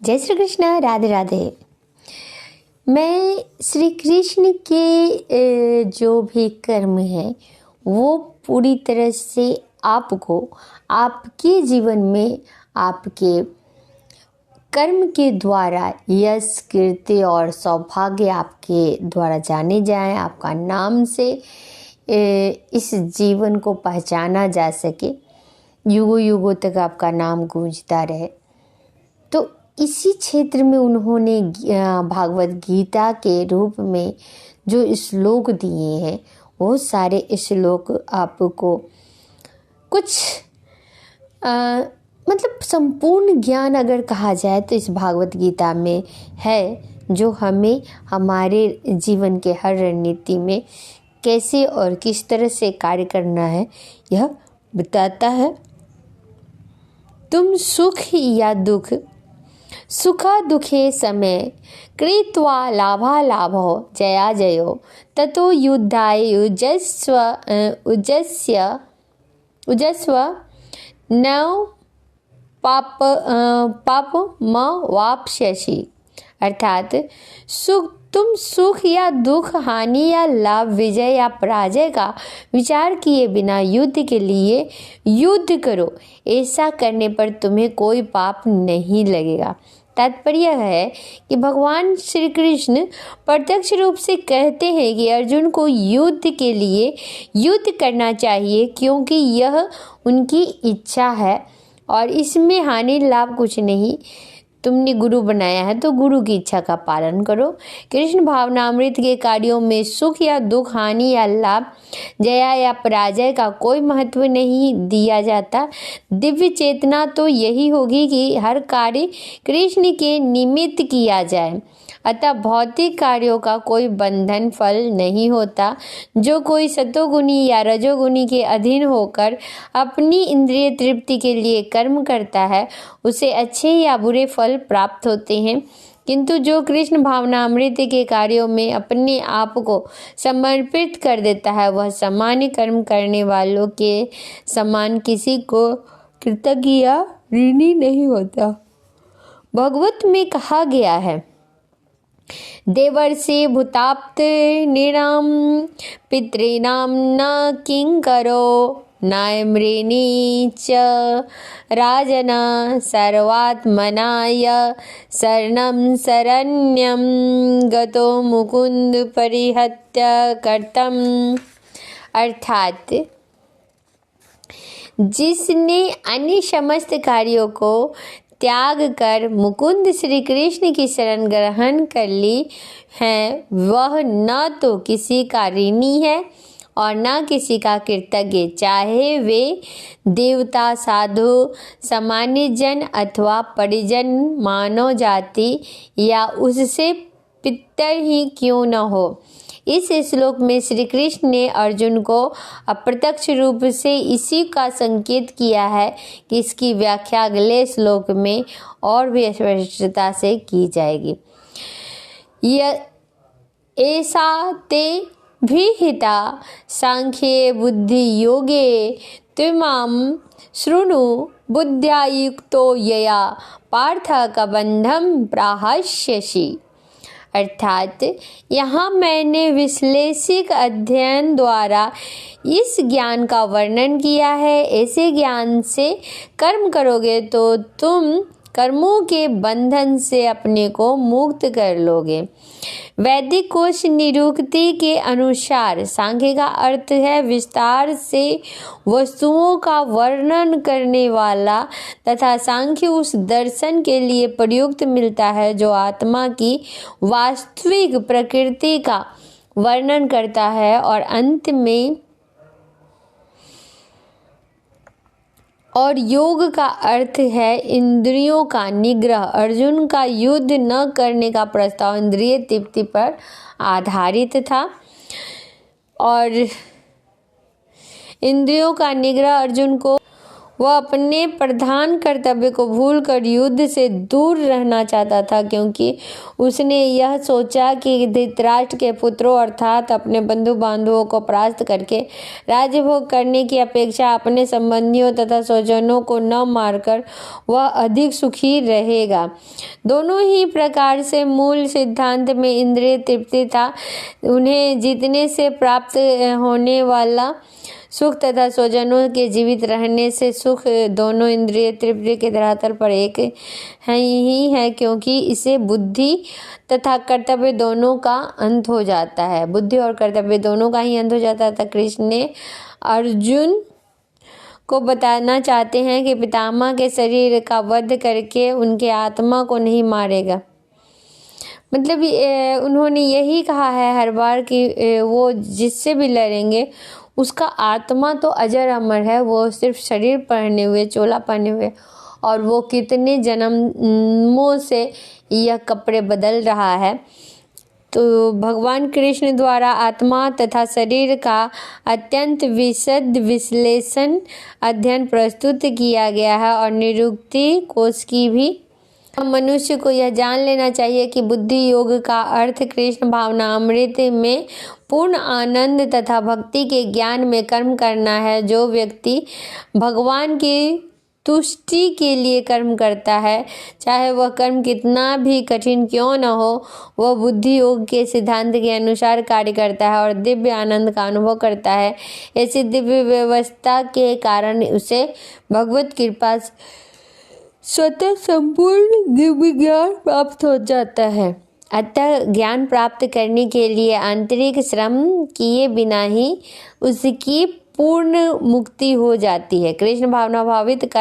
जय श्री कृष्ण, राधे राधे। मैं श्री कृष्ण के जो भी कर्म है वो पूरी तरह से आपको आपके जीवन में आपके कर्म के द्वारा यश, कीर्ति और सौभाग्य आपके द्वारा जाने जाएं, आपका नाम से इस जीवन को पहचाना जा सके, युगों युगों तक आपका नाम गूंजता रहे। तो इसी क्षेत्र में उन्होंने भागवत गीता के रूप में जो श्लोक दिए हैं वो सारे श्लोक आपको कुछ मतलब संपूर्ण ज्ञान अगर कहा जाए तो इस भागवत गीता में है, जो हमें हमारे जीवन के हर रणनीति में कैसे और किस तरह से कार्य करना है यह बताता है। तुम सुख या दुख, सुखा दुखे समय कृत्वा लाभालाभो जया जयो ततो युद्धाय उजस्व नव पापम वाप्स्यसि। अर्थात तुम सुख या दुख, हानि या लाभ, विजय या पराजय का विचार किए बिना युद्ध के लिए युद्ध करो। ऐसा करने पर तुम्हें कोई पाप नहीं लगेगा। तात्पर्य है कि भगवान श्री कृष्ण प्रत्यक्ष रूप से कहते हैं कि अर्जुन को युद्ध के लिए युद्ध करना चाहिए, क्योंकि यह उनकी इच्छा है और इसमें हानि लाभ कुछ नहीं। तुमने गुरु बनाया है तो गुरु की इच्छा का पालन करो। कृष्ण भावनामृत के कार्यों में सुख या दुख, हानि या लाभ, जया या पराजय का कोई महत्व नहीं दिया जाता। दिव्य चेतना तो यही होगी कि हर कार्य कृष्ण के निमित्त किया जाए। अतः भौतिक कार्यों का कोई बंधन फल नहीं होता। जो कोई सतोगुणी या रजोगुणी के अधीन होकर अपनी इंद्रिय तृप्ति के लिए कर्म करता है उसे अच्छे या बुरे फल प्राप्त होते हैं, किंतु जो कृष्ण भावनामृत के कार्यों में अपने आप को समर्पित कर देता है वह सामान्य कर्म करने वालों के समान किसी को कृतज्ञ या ऋणी नहीं होता। भगवत में कहा गया है, देवर्षि भूताप्त निराम पितॄणां न किंकरो नायम्रेणी च राजन सर्वात्मनाय शरणं शरण्यं गतो मुकुंद परिहत्य कर्तम। अर्थात जिसने अन्य समस्त कार्यों को त्याग कर मुकुंद श्री कृष्ण की शरण ग्रहण कर ली है वह न तो किसी का ऋणी है और न किसी का कृतज्ञ, चाहे वे देवता, साधु, सामान्य जन अथवा परिजन, मानव जाति या उससे पितर ही क्यों न हो। इस श्लोक में श्री कृष्ण ने अर्जुन को अप्रत्यक्ष रूप से इसी का संकेत किया है कि इसकी व्याख्या अगले श्लोक में और भी स्पष्टता से की जाएगी। ऐसा ते विहिता सांख्ये बुद्धि योगे त्विमाम शृणु बुद्ध्या युक्तो यया पार्थ कबंधम प्राहस्यसि। अर्थात यहाँ मैंने विश्लेषिक अध्ययन द्वारा इस ज्ञान का वर्णन किया है। ऐसे ज्ञान से कर्म करोगे तो तुम कर्मों के बंधन से अपने को मुक्त कर लोगे। वैदिक कोश निरुक्ति के अनुसार सांख्य का अर्थ है विस्तार से वस्तुओं का वर्णन करने वाला, तथा सांख्य उस दर्शन के लिए प्रयुक्त मिलता है जो आत्मा की वास्तविक प्रकृति का वर्णन करता है। और अंत में और योग का अर्थ है इंद्रियों का निग्रह। अर्जुन का युद्ध न करने का प्रस्ताव इंद्रिय तृप्ति पर आधारित था और इंद्रियों का निग्रह अर्जुन को वह अपने प्रधान कर्तव्य को भूलकर युद्ध से दूर रहना चाहता था, क्योंकि उसने यह सोचा कि धृतराष्ट्र के पुत्रों अर्थात अपने बंधु बांधवों को परास्त करके राज्य भोग करने की अपेक्षा अपने संबंधियों तथा स्वजनों को न मारकर वह अधिक सुखी रहेगा। दोनों ही प्रकार से मूल सिद्धांत में इंद्रिय तृप्ति था। उन्हें जीतने से प्राप्त होने वाला सुख तथा स्वजनों के जीवित रहने से सुख दोनों इंद्रिय तृप्ति के धरातल पर एक ही है, क्योंकि इसे बुद्धि तथा कर्तव्य दोनों का अंत हो जाता है। बुद्धि और कर्तव्य दोनों का ही अंत हो जाता था। कृष्ण ने अर्जुन को बताना चाहते हैं कि पितामह के शरीर का वध करके उनके आत्मा को नहीं मारेगा। मतलब उन्होंने यही कहा है हर बार कि वो जिससे भी लड़ेंगे उसका आत्मा तो अजर अमर है, वो सिर्फ शरीर पहने हुए, चोला पहने हुए, और वो कितने जन्मों से यह कपड़े बदल रहा है। तो भगवान कृष्ण द्वारा आत्मा तथा शरीर का अत्यंत विशद विश्लेषण अध्ययन प्रस्तुत किया गया है और निरुक्ति कोश की भी। मनुष्य को यह जान लेना चाहिए कि बुद्धि योग का अर्थ कृष्ण भावना अमृत में पूर्ण आनंद तथा भक्ति के ज्ञान में कर्म करना है। जो व्यक्ति भगवान की तुष्टि के लिए कर्म करता है, चाहे वह कर्म कितना भी कठिन क्यों न हो, वह बुद्धि योग के सिद्धांत के अनुसार कार्य करता है और दिव्य आनंद का अनुभव करता है। ऐसी दिव्य व्यवस्था के कारण उसे भगवत कृपा स्वतः संपूर्ण दिव्य ज्ञान प्राप्त हो जाता है। अतः ज्ञान प्राप्त करने के लिए आंतरिक श्रम किए बिना ही उसकी पूर्ण मुक्ति हो जाती है। कृष्ण भावना भावित कर